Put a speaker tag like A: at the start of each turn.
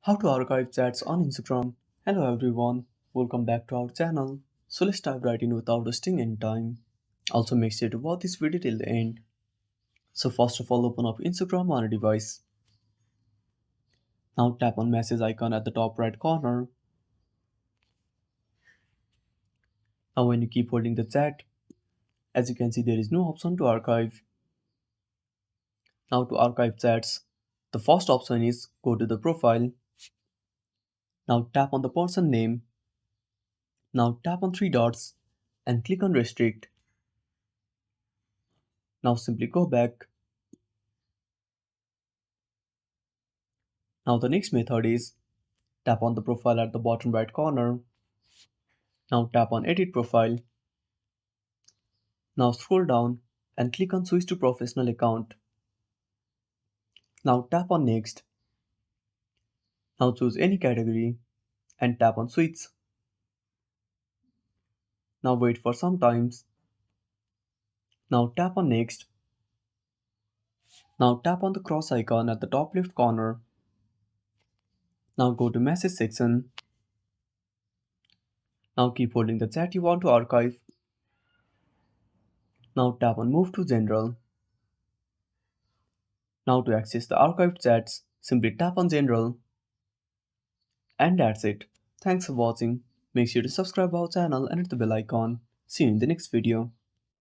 A: How to archive chats on Instagram. Hello everyone, welcome back to our channel. So let's dive right in without wasting any time. Also make sure to watch this video till the end. So first of all, open up Instagram on a device. Now tap on message icon at the top right corner. Now when you keep holding the chat, as you can see there is no option to archive. Now to archive chats, the first option is go to the profile. Now tap on the person name. Now tap on three dots and click on restrict. Now simply go back. Now the next method is tap on the profile at the bottom right corner. Now tap on edit profile. Now scroll down and click on switch to professional account. Now tap on next. Now choose any category and tap on switch. Now wait for some times. Now tap on next. Now tap on the cross icon at the top left corner. Now go to message section. Now keep holding the chat you want to archive. Now tap on move to general. Now to access the archived chats, simply tap on general. And that's it. Thanks for watching. Make sure to subscribe our channel and hit the bell icon. See you in the next video.